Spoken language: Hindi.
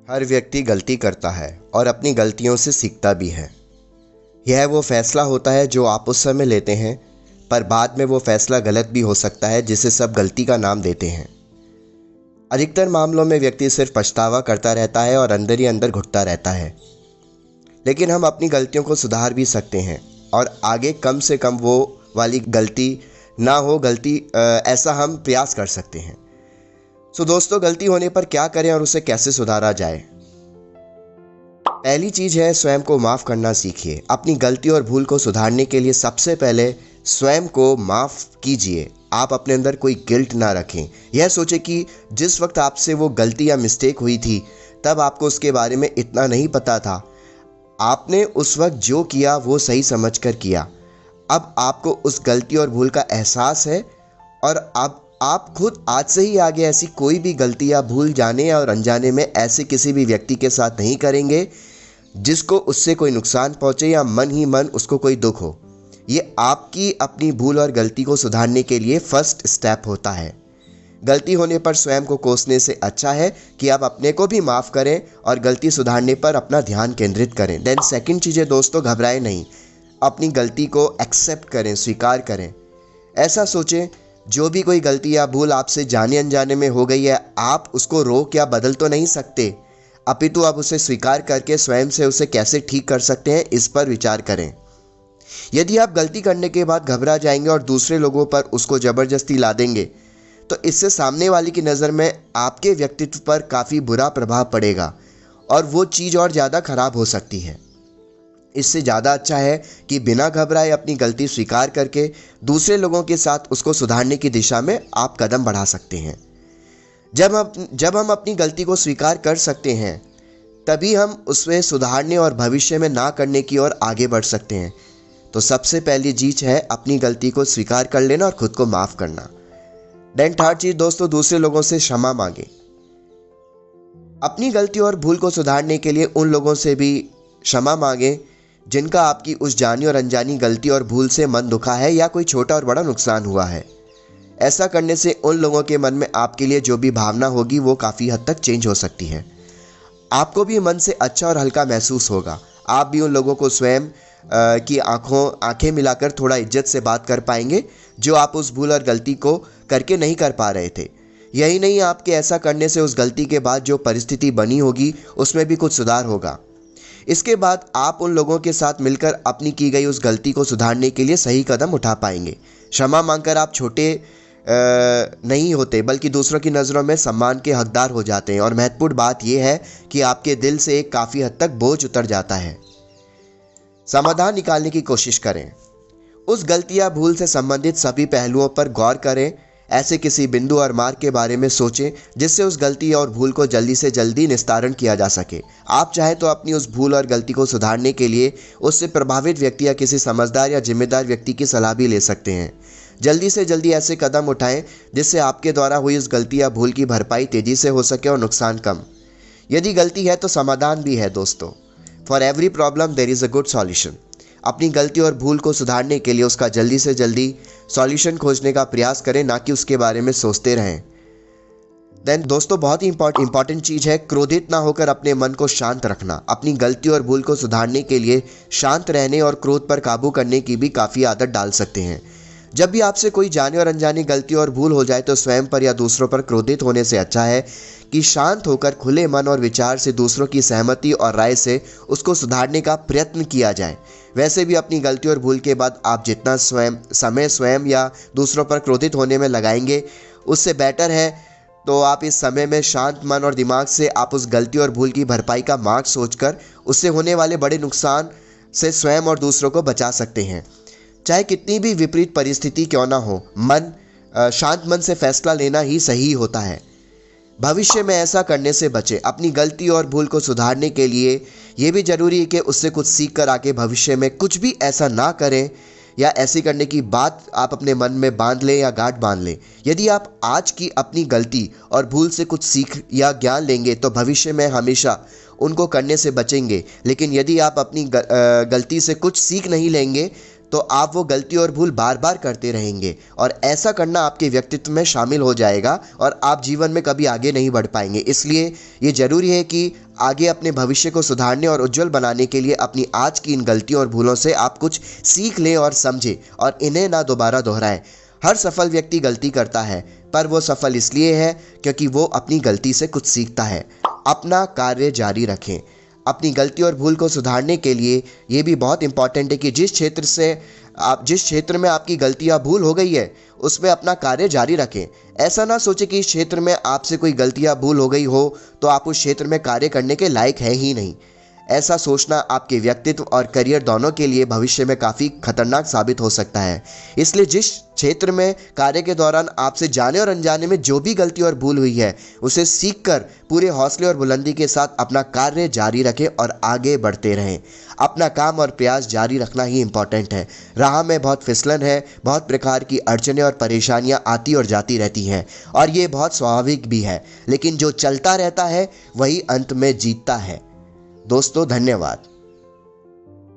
हर व्यक्ति गलती करता है और अपनी गलतियों से सीखता भी है। यह वो फैसला होता है जो आप उस समय लेते हैं, पर बाद में वो फैसला गलत भी हो सकता है, जिसे सब गलती का नाम देते हैं। अधिकतर मामलों में व्यक्ति सिर्फ पछतावा करता रहता है और अंदर ही अंदर घुटता रहता है। लेकिन हम अपनी गलतियों को सुधार भी सकते हैं और आगे कम से कम वो वाली गलती ना हो ऐसा हम प्रयास कर सकते हैं। दोस्तों, गलती होने पर क्या करें और उसे कैसे सुधारा जाए? पहली चीज़ है, स्वयं को माफ़ करना सीखिए। अपनी गलती और भूल को सुधारने के लिए सबसे पहले स्वयं को माफ़ कीजिए। आप अपने अंदर कोई गिल्ट ना रखें। यह सोचें कि जिस वक्त आपसे वो गलती या मिस्टेक हुई थी, तब आपको उसके बारे में इतना नहीं पता था। आपने उस वक्त जो किया वो सही समझकर किया। अब आपको उस गलती और भूल का एहसास है और अब आप खुद आज से ही आगे ऐसी कोई भी गलती या भूल जाने और अनजाने में ऐसे किसी भी व्यक्ति के साथ नहीं करेंगे जिसको उससे कोई नुकसान पहुंचे या मन ही मन उसको कोई दुख हो। ये आपकी अपनी भूल और गलती को सुधारने के लिए फर्स्ट स्टेप होता है। गलती होने पर स्वयं को कोसने से अच्छा है कि आप अपने को भी माफ़ करें और गलती सुधारने पर अपना ध्यान केंद्रित करें। देन सेकंड चीज़ है दोस्तों, घबराएं नहीं। अपनी गलती को एक्सेप्ट करें, स्वीकार करें। ऐसा सोचें, जो भी कोई गलती या भूल आपसे जाने अनजाने में हो गई है, आप उसको रोक या बदल तो नहीं सकते, अपितु आप उसे स्वीकार करके स्वयं से उसे कैसे ठीक कर सकते हैं, इस पर विचार करें। यदि आप गलती करने के बाद घबरा जाएंगे और दूसरे लोगों पर उसको ज़बरदस्ती ला देंगे, तो इससे सामने वाले की नज़र में आपके व्यक्तित्व पर काफ़ी बुरा प्रभाव पड़ेगा और वो चीज़ और ज़्यादा खराब हो सकती है। इससे ज़्यादा अच्छा है कि बिना घबराए अपनी गलती स्वीकार करके दूसरे लोगों के साथ उसको सुधारने की दिशा में आप कदम बढ़ा सकते हैं। जब हम अपनी गलती को स्वीकार कर सकते हैं, तभी हम उसमें सुधारने और भविष्य में ना करने की ओर आगे बढ़ सकते हैं। तो सबसे पहली चीज़ है अपनी गलती को स्वीकार कर लेना और खुद को माफ़ करना। देन थर्ड चीज़ दोस्तों, दूसरे लोगों से क्षमा मांगे। अपनी गलती और भूल को सुधारने के लिए उन लोगों से भी क्षमा मांगे जिनका आपकी उस जानी और अनजानी गलती और भूल से मन दुखा है या कोई छोटा और बड़ा नुकसान हुआ है। ऐसा करने से उन लोगों के मन में आपके लिए जो भी भावना होगी वो काफ़ी हद तक चेंज हो सकती है। आपको भी मन से अच्छा और हल्का महसूस होगा। आप भी उन लोगों को स्वयं की आंखें मिलाकर थोड़ा इज्जत से बात कर पाएंगे जो आप उस भूल और गलती को करके नहीं कर पा रहे थे। यही नहीं, आपके ऐसा करने से उस गलती के बाद जो परिस्थिति बनी होगी उसमें भी कुछ सुधार होगा। इसके बाद आप उन लोगों के साथ मिलकर अपनी की गई उस गलती को सुधारने के लिए सही कदम उठा पाएंगे। क्षमा मांगकर आप छोटे नहीं होते, बल्कि दूसरों की नज़रों में सम्मान के हकदार हो जाते हैं। और महत्वपूर्ण बात यह है कि आपके दिल से एक काफ़ी हद तक बोझ उतर जाता है। समाधान निकालने की कोशिश करें। उस गलती या भूल से संबंधित सभी पहलुओं पर गौर करें। ऐसे किसी बिंदु और मार्ग के बारे में सोचें जिससे उस गलती और भूल को जल्दी से जल्दी निस्तारण किया जा सके। आप चाहें तो अपनी उस भूल और गलती को सुधारने के लिए उससे प्रभावित व्यक्ति या किसी समझदार या जिम्मेदार व्यक्ति की सलाह भी ले सकते हैं। जल्दी से जल्दी ऐसे कदम उठाएं जिससे आपके द्वारा हुई उस गलती या भूल की भरपाई तेजी से हो सके और नुकसान कम। यदि गलती है तो समाधान भी है दोस्तों। For every problem there is a good solution. अपनी गलती और भूल को सुधारने के लिए उसका जल्दी से जल्दी सॉल्यूशन खोजने का प्रयास करें, ना कि उसके बारे में सोचते रहें। देन दोस्तों, बहुत ही इंपॉर्टेंट चीज़ है, क्रोधित ना होकर अपने मन को शांत रखना। अपनी गलती और भूल को सुधारने के लिए शांत रहने और क्रोध पर काबू करने की भी काफ़ी आदत डाल सकते हैं। जब भी आपसे कोई जाने और अनजानी गलती और भूल हो जाए तो स्वयं पर या दूसरों पर क्रोधित होने से अच्छा है कि शांत होकर खुले मन और विचार से दूसरों की सहमति और राय से उसको सुधारने का प्रयत्न किया जाए। वैसे भी अपनी गलती और भूल के बाद आप जितना समय स्वयं या दूसरों पर क्रोधित होने में लगाएंगे, उससे बेटर है तो आप इस समय में शांत मन और दिमाग से आप उस गलती और भूल की भरपाई का मार्ग सोचकर उससे होने वाले बड़े नुकसान से स्वयं और दूसरों को बचा सकते हैं। चाहे कितनी भी विपरीत परिस्थिति क्यों ना हो, शांत मन से फैसला लेना ही सही होता है। भविष्य में ऐसा करने से बचें। अपनी गलती और भूल को सुधारने के लिए ये भी ज़रूरी है कि उससे कुछ सीख कर आगे भविष्य में कुछ भी ऐसा ना करें या ऐसी करने की बात आप अपने मन में बांध लें या गांठ बांध लें। यदि आप आज की अपनी गलती और भूल से कुछ सीख या ज्ञान लेंगे तो भविष्य में हमेशा उनको करने से बचेंगे। लेकिन यदि आप अपनी गलती से कुछ सीख नहीं लेंगे तो आप वो गलती और भूल बार बार करते रहेंगे और ऐसा करना आपके व्यक्तित्व में शामिल हो जाएगा और आप जीवन में कभी आगे नहीं बढ़ पाएंगे। इसलिए ये ज़रूरी है कि आगे अपने भविष्य को सुधारने और उज्जवल बनाने के लिए अपनी आज की इन गलतियों और भूलों से आप कुछ सीख लें और समझें और इन्हें ना दोबारा दोहराएं। हर सफल व्यक्ति गलती करता है, पर वो सफल इसलिए है क्योंकि वो अपनी गलती से कुछ सीखता है। अपना कार्य जारी रखें। अपनी गलती और भूल को सुधारने के लिए ये भी बहुत इंपॉर्टेंट है कि जिस क्षेत्र में आपकी गलती या भूल हो गई है उसमें अपना कार्य जारी रखें। ऐसा ना सोचें कि इस क्षेत्र में आपसे कोई गलती या भूल हो गई हो तो आप उस क्षेत्र में कार्य करने के लायक है ही नहीं। ऐसा सोचना आपके व्यक्तित्व और करियर दोनों के लिए भविष्य में काफ़ी खतरनाक साबित हो सकता है। इसलिए जिस क्षेत्र में कार्य के दौरान आपसे जाने और अनजाने में जो भी गलती और भूल हुई है उसे सीखकर पूरे हौसले और बुलंदी के साथ अपना कार्य जारी रखें और आगे बढ़ते रहें। अपना काम और प्रयास जारी रखना ही इम्पॉर्टेंट है। राह में बहुत फिसलन है, बहुत प्रकार की अड़चनें और परेशानियां आती और जाती रहती हैं और ये बहुत स्वाभाविक भी है, लेकिन जो चलता रहता है वही अंत में जीतता है। दोस्तों, धन्यवाद।